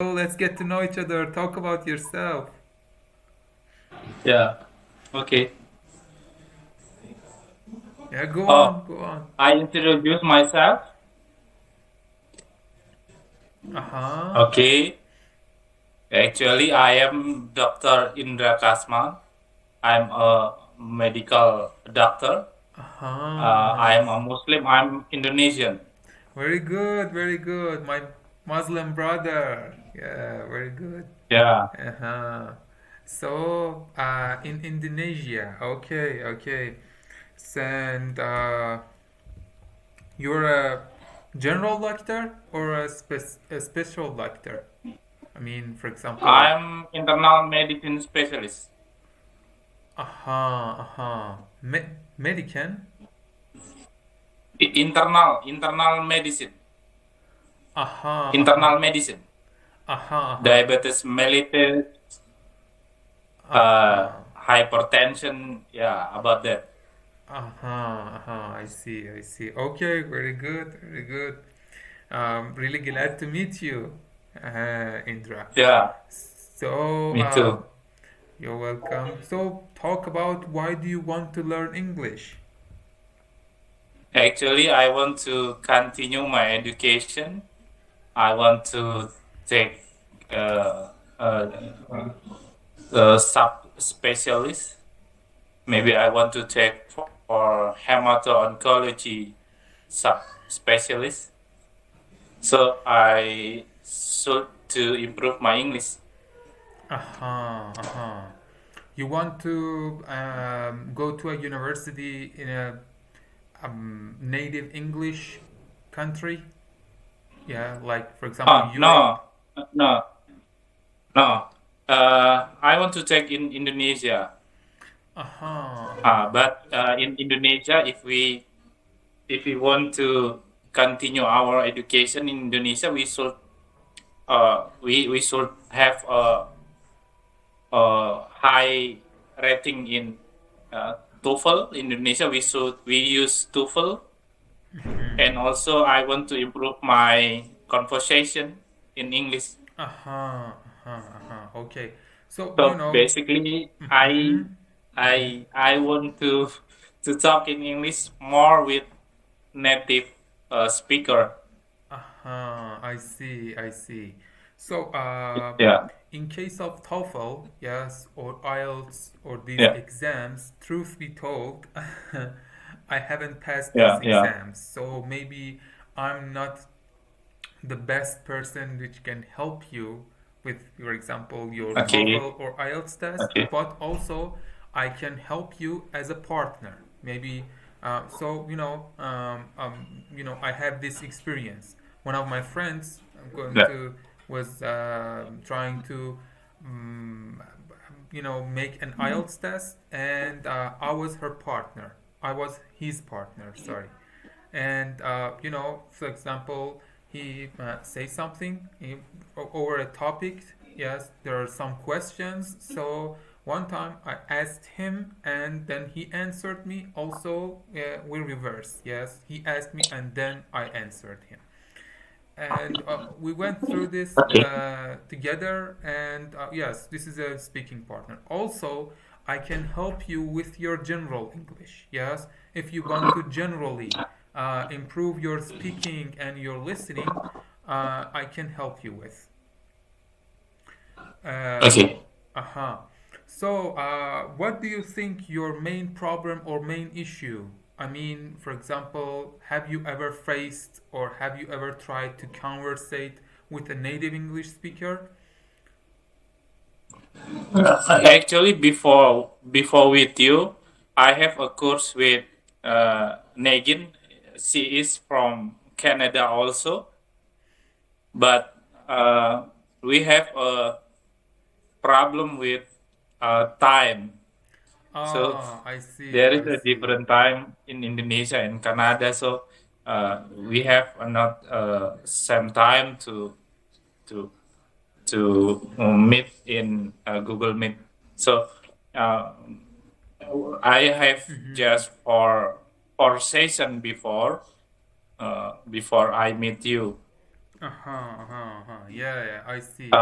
So let's get to know each other. Talk about yourself. Yeah. Okay. Yeah, go on, Oh, go on. I introduce myself. Uh huh. Okay. Actually, I am Dr. Indra. I'm a medical doctor. Uh huh. I am a Muslim. I'm Indonesian. Very good, very good. My Muslim brother. Yeah, very good. Yeah. Uh huh. So, in Indonesia. Okay, okay. And you're a general doctor or a special doctor? I mean, for example, I'm internal medicine specialist. Medican. Internal medicine. Aha, Internal aha, medicine. aha, aha, Diabetes mellitus, aha, hypertension. Yeah, about that. aha, aha. I see, I see. Okay, very good, very good. Really glad to meet you, Indra. Yeah, So, me too. you're welcome. So, talk about why do you want to learn English? Actually, I want to continue my education. I want to take uh, uh, sub specialist. Maybe I want to take for hemato-oncology sub specialist. So I should to improve my English. Aha, aha. You want to go to a university in a native English country? Yeah, like for example, Oh Europe. no, no, no. I want to take in Indonesia. Aha, aha. But in Indonesia, if we want to continue our education in Indonesia, we should have a high rating in TOEFL. Indonesia, we use TOEFL, and also I want to improve my conversation in English. Aha, aha, aha. Okay. So, So basically, mhm. I want to talk in English more with native speaker. I see, I see. So, Yeah, in case of TOEFL, yes, or IELTS, or these yeah, exams, truth be told, I haven't passed these yeah, yeah. exams. So maybe I'm not the best person which can help you with, for example, your Okay, TOEFL or IELTS test, okay. but also I can help you as a partner. Maybe I have this experience. One of my friends, I'm going Yeah. to was trying to um, make an IELTS test, and I was her partner. I was his partner. Sorry, and for example, he says something over a topic. Yes, there are some questions. So one time I asked him, and then he answered me. Also, we reversed. Yes, he asked me, and then I answered him, and we went through this Okay. together. And yes, this is a speaking partner. Also, I can help you with your general English. Yes, if you want to generally improve your speaking and your listening, I can help you with. Uh, Okay. uh-huh. So, what do you think your main problem or main issue? I mean, for example, have you ever faced or have you ever tried to conversate with a native English speaker? Actually, before with you, I have a course with Negin. She is from Canada also, but we have a problem with time. So Ah, I see, there is I a see. different time in Indonesia and Canada. So we have not same time to meet in Google Meet. So uh, I have Mm-hmm. just for session before before I meet you. Uh-huh, uh-huh, uh-huh. Yeah, yeah, I see.